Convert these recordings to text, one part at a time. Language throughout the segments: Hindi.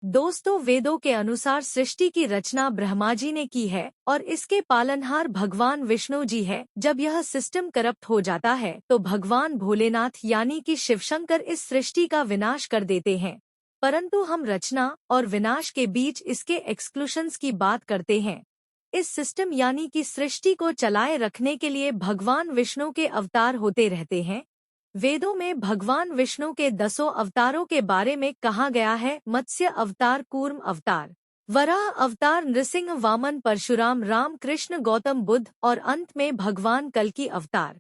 दोस्तों, वेदों के अनुसार सृष्टि की रचना ब्रह्मा जी ने की है और इसके पालनहार भगवान विष्णु जी है। जब यह सिस्टम करप्ट हो जाता है तो भगवान भोलेनाथ यानी कि शिवशंकर इस सृष्टि का विनाश कर देते हैं। परंतु हम रचना और विनाश के बीच इसके एक्सक्लूशंस की बात करते हैं। इस सिस्टम यानी कि सृष्टि को चलाए रखने के लिए भगवान विष्णु के अवतार होते रहते हैं। वेदों में भगवान विष्णु के 10 अवतारों के बारे में कहा गया है। मत्स्य अवतार, कूर्म अवतार, वराह अवतार, नृसिंह, वामन, परशुराम, राम, कृष्ण, गौतम बुद्ध और अंत में भगवान कल्कि अवतार।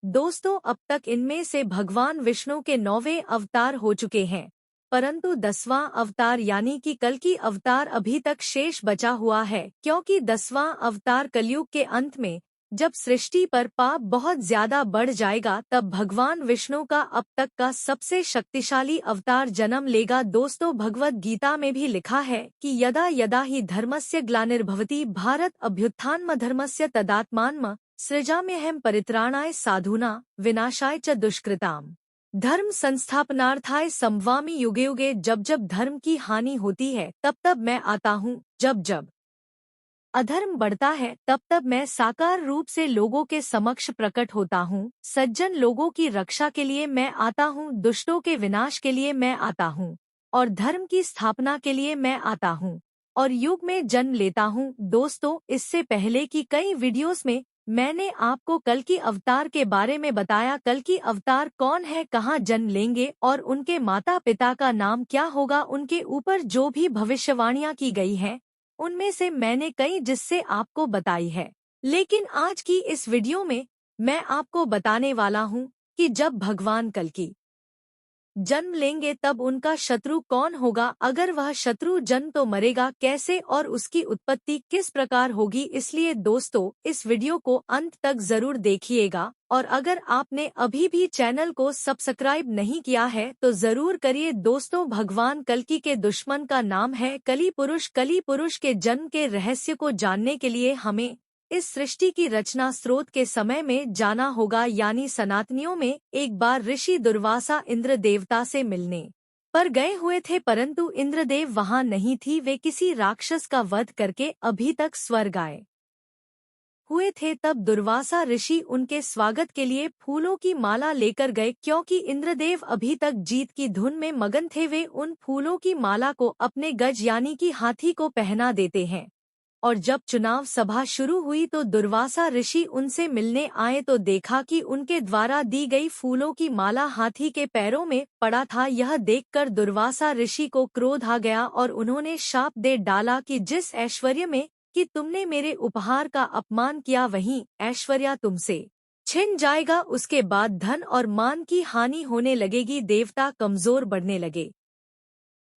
दोस्तों, अब तक इनमें से भगवान विष्णु के 9वें अवतार हो चुके हैं, परंतु 10वां अवतार यानी कि कल्कि अवतार अभी तक शेष बचा हुआ है, क्योंकि 10वां अवतार कलयुग के अंत में जब सृष्टि पर पाप बहुत ज्यादा बढ़ जाएगा तब भगवान विष्णु का अब तक का सबसे शक्तिशाली अवतार जन्म लेगा। दोस्तों, भगवत गीता में भी लिखा है कि यदा यदा ही धर्मस्य ग्लानिर्भवति भारत अभ्युत्थानमधर्मस्य तदात्मानम सृजाम्यहं परित्राणाय साधूना विनाशाय च दुष्कृताम। धर्म संस्थापनार्थाय संभवामि युगे युगे। जब जब धर्म की हानि होती है तब तब मैं आता हूँ, जब जब अधर्म बढ़ता है तब तब मैं साकार रूप से लोगों के समक्ष प्रकट होता हूँ। सज्जन लोगों की रक्षा के लिए मैं आता हूँ, दुष्टों के विनाश के लिए मैं आता हूँ और धर्म की स्थापना के लिए मैं आता हूँ और युग में जन्म लेता हूँ। दोस्तों, इससे पहले की कई वीडियोस में मैंने आपको कल्कि अवतार के बारे में बताया। कल्कि अवतार कौन है, कहाँ जन्म लेंगे और उनके माता पिता का नाम क्या होगा, उनके ऊपर जो भी भविष्यवाणियां की गई हैं उनमें से मैंने कई जिससे आपको बताई है। लेकिन आज की इस वीडियो में मैं आपको बताने वाला हूँ कि जब भगवान कल्कि जन्म लेंगे तब उनका शत्रु कौन होगा, अगर वह शत्रु जन्म तो मरेगा कैसे और उसकी उत्पत्ति किस प्रकार होगी। इसलिए दोस्तों, इस वीडियो को अंत तक जरूर देखिएगा और अगर आपने अभी भी चैनल को सब्सक्राइब नहीं किया है तो जरूर करिए। दोस्तों, भगवान कल्कि के दुश्मन का नाम है कली पुरुष। कली पुरुष के जन्म के रहस्य को जानने के लिए हमें इस सृष्टि की रचना स्रोत के समय में जाना होगा, यानी सनातनियों में एक बार ऋषि दुर्वासा इंद्र देवता से मिलने पर गए हुए थे, परंतु इंद्रदेव वहां नहीं थी। वे किसी राक्षस का वध करके अभी तक स्वर्ग आए हुए थे। तब दुर्वासा ऋषि उनके स्वागत के लिए फूलों की माला लेकर गए। क्योंकि इंद्रदेव अभी तक जीत की धुन में मगन थे, वे उन फूलों की माला को अपने गज यानी कि हाथी को पहना देते हैं। और जब चुनाव सभा शुरू हुई तो दुर्वासा ऋषि उनसे मिलने आए तो देखा कि उनके द्वारा दी गई फूलों की माला हाथी के पैरों में पड़ा था। यह देखकर दुर्वासा ऋषि को क्रोध आ गया और उन्होंने शाप दे डाला कि जिस ऐश्वर्य में कि तुमने मेरे उपहार का अपमान किया वही ऐश्वर्य तुमसे छिन जाएगा। उसके बाद धन और मान की हानि होने लगेगी। देवता कमजोर बढ़ने लगे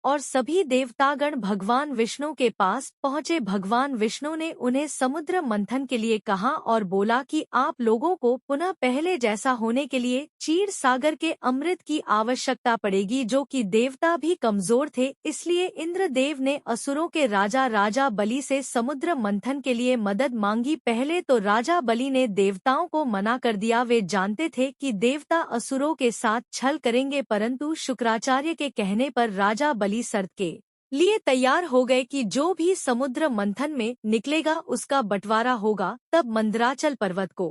और सभी देवतागण भगवान विष्णु के पास पहुँचे। भगवान विष्णु ने उन्हें समुद्र मंथन के लिए कहा और बोला कि आप लोगों को पुनः पहले जैसा होने के लिए क्षीर सागर के अमृत की आवश्यकता पड़ेगी, जो कि देवता भी कमजोर थे। इसलिए इंद्रदेव ने असुरों के राजा बलि से समुद्र मंथन के लिए मदद मांगी। पहले तो राजा बलि ने देवताओं को मना कर दिया। वे जानते थे कि देवता असुरों के साथ छल करेंगे, परंतु शुक्राचार्य के कहने पर राजा बलि शर्त के लिए तैयार हो गए कि जो भी समुद्र मंथन में निकलेगा उसका बंटवारा होगा। तब मंदराचल पर्वत को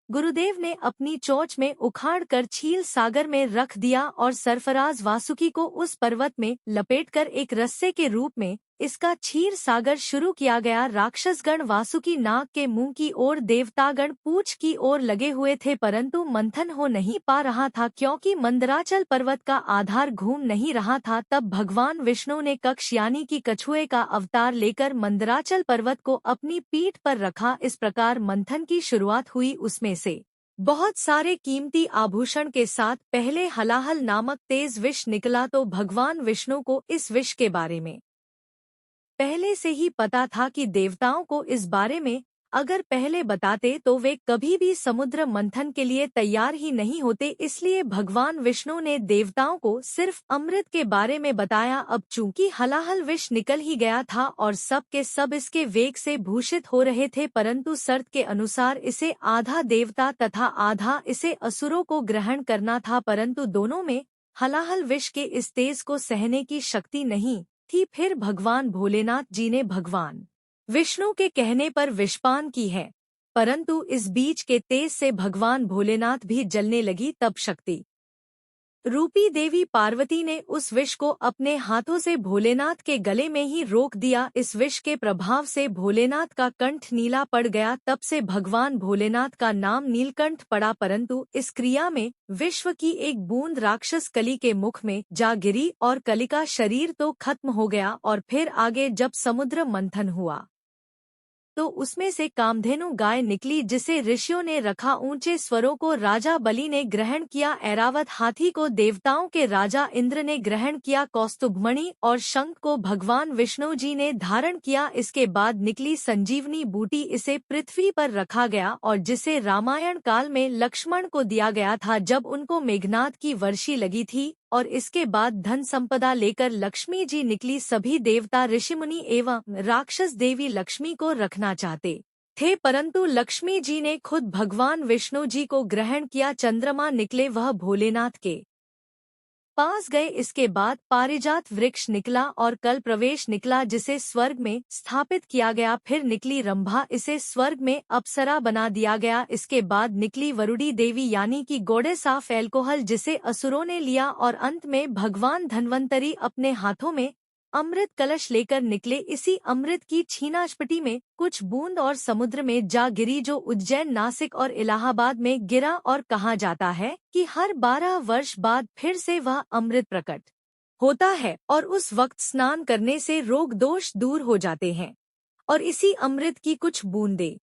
गुरुदेव ने अपनी चोंच में उखाड़कर क्षीर सागर में रख दिया और सरफराज वासुकी को उस पर्वत में लपेटकर एक रस्से के रूप में इसका क्षीर सागर शुरू किया गया। राक्षसगण वासुकी नाग के मुंह की ओर, देवतागण पूंछ की ओर लगे हुए थे, परंतु मंथन हो नहीं पा रहा था क्योंकि मंदराचल पर्वत का आधार घूम नहीं रहा था। तब भगवान विष्णु ने कक्ष यानी कि कछुए का अवतार लेकर मंदराचल पर्वत को अपनी पीठ पर रखा। इस प्रकार मंथन की शुरुआत हुई। उसमें से बहुत सारे कीमती आभूषण के साथ पहले हलाहल नामक तेज विष निकला। तो भगवान विष्णु को इस विष के बारे में पहले से ही पता था कि देवताओं को इस बारे में अगर पहले बताते तो वे कभी भी समुद्र मंथन के लिए तैयार ही नहीं होते। इसलिए भगवान विष्णु ने देवताओं को सिर्फ अमृत के बारे में बताया। अब चूंकि हलाहल विष निकल ही गया था और सब के सब इसके वेग से भूषित हो रहे थे, परंतु शर्त के अनुसार इसे आधा देवता तथा आधा इसे असुरों को ग्रहण करना था, परंतु दोनों में हलाहल विष के इस तेज को सहने की शक्ति नहीं थी। फिर भगवान भोलेनाथ जी ने भगवान विष्णु के कहने पर विषपान की है, परंतु इस बीज के तेज से भगवान भोलेनाथ भी जलने लगी। तब शक्ति रूपी देवी पार्वती ने उस विष को अपने हाथों से भोलेनाथ के गले में ही रोक दिया। इस विष के प्रभाव से भोलेनाथ का कंठ नीला पड़ गया। तब से भगवान भोलेनाथ का नाम नीलकंठ पड़ा। परंतु इस क्रिया में विश्व की एक बूंद राक्षस कली के मुख में जा गिरी और कली का शरीर तो खत्म हो गया। और फिर आगे जब समुद्र मंथन हुआ तो उसमें से कामधेनु गाय निकली, जिसे ऋषियों ने रखा। ऊंचे स्वरों को राजा बलि ने ग्रहण किया। ऐरावत हाथी को देवताओं के राजा इंद्र ने ग्रहण किया। कौस्तुभमणि और शंख को भगवान विष्णु जी ने धारण किया। इसके बाद निकली संजीवनी बूटी, इसे पृथ्वी पर रखा गया और जिसे रामायण काल में लक्ष्मण को दिया गया था जब उनको मेघनाद की वर्षी लगी थी। और इसके बाद धन संपदा लेकर लक्ष्मी जी निकली। सभी देवता ऋषिमुनि एवं राक्षस देवी लक्ष्मी को रखना चाहते थे, परंतु लक्ष्मी जी ने खुद भगवान विष्णु जी को ग्रहण किया। चंद्रमा निकले, वह भोलेनाथ के पास गए। इसके बाद पारिजात वृक्ष निकला और कल प्रवेश निकला, जिसे स्वर्ग में स्थापित किया गया। फिर निकली रंभा, इसे स्वर्ग में अप्सरा बना दिया गया। इसके बाद निकली वरुड़ी देवी यानी कि गोडेस ऑफ एल्कोहल, जिसे असुरों ने लिया। और अंत में भगवान धन्वंतरी अपने हाथों में अमृत कलश लेकर निकले। इसी अमृत की छीनाछपटी में कुछ बूंद और समुद्र में जा गिरी, जो उज्जैन, नासिक और इलाहाबाद में गिरा। और कहा जाता है कि हर 12 वर्ष बाद फिर से वह अमृत प्रकट होता है और उस वक्त स्नान करने से रोग दोष दूर हो जाते हैं। और इसी अमृत की कुछ बूंदें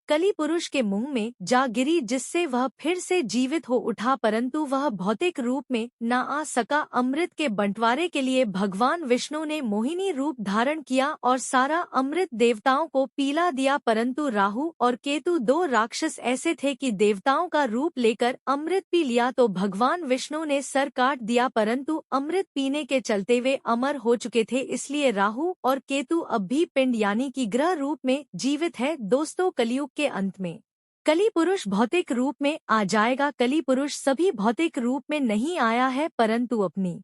कली पुरुष के मुंह में जा गिरी, जिससे वह फिर से जीवित हो उठा, परंतु वह भौतिक रूप में न आ सका। अमृत के बंटवारे के लिए भगवान विष्णु ने मोहिनी रूप धारण किया और सारा अमृत देवताओं को पीला दिया। परंतु राहु और केतु 2 राक्षस ऐसे थे कि देवताओं का रूप लेकर अमृत पी लिया, तो भगवान विष्णु ने सर काट दिया। परंतु अमृत पीने के चलते वे अमर हो चुके थे, इसलिए राहु और केतु अब भी पिंड यानी कि ग्रह रूप में जीवित है। दोस्तों, कलयुग के अंत में कली पुरुष भौतिक रूप में आ जाएगा। कली पुरुष सभी भौतिक रूप में नहीं आया है, परंतु अपनी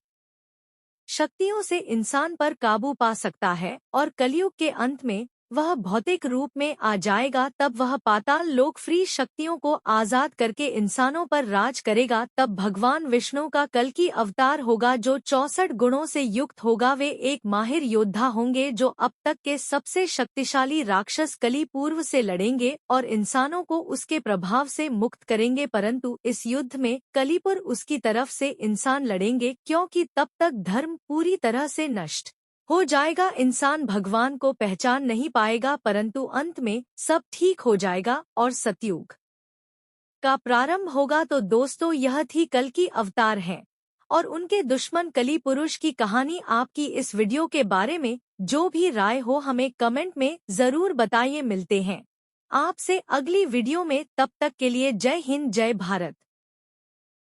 शक्तियों से इंसान पर काबू पा सकता है। और कलयुग के अंत में वह भौतिक रूप में आ जाएगा। तब वह पाताल लोक फ्री शक्तियों को आजाद करके इंसानों पर राज करेगा। तब भगवान विष्णु का कल की अवतार होगा, जो 64 गुणों से युक्त होगा। वे एक माहिर योद्धा होंगे, जो अब तक के सबसे शक्तिशाली राक्षस कली पूर्व से लड़ेंगे और इंसानों को उसके प्रभाव से मुक्त करेंगे। परंतु इस युद्ध में कलीपुर उसकी तरफ से इंसान लड़ेंगे, क्योंकि तब तक धर्म पूरी तरह से नष्ट हो जाएगा। इंसान भगवान को पहचान नहीं पाएगा, परंतु अंत में सब ठीक हो जाएगा और सतयुग का प्रारंभ होगा। तो दोस्तों, यह थी कल की अवतार है और उनके दुश्मन कली पुरुष की कहानी। आपकी इस वीडियो के बारे में जो भी राय हो हमें कमेंट में जरूर बताइए। मिलते हैं आपसे अगली वीडियो में, तब तक के लिए जय हिंद, जय भारत।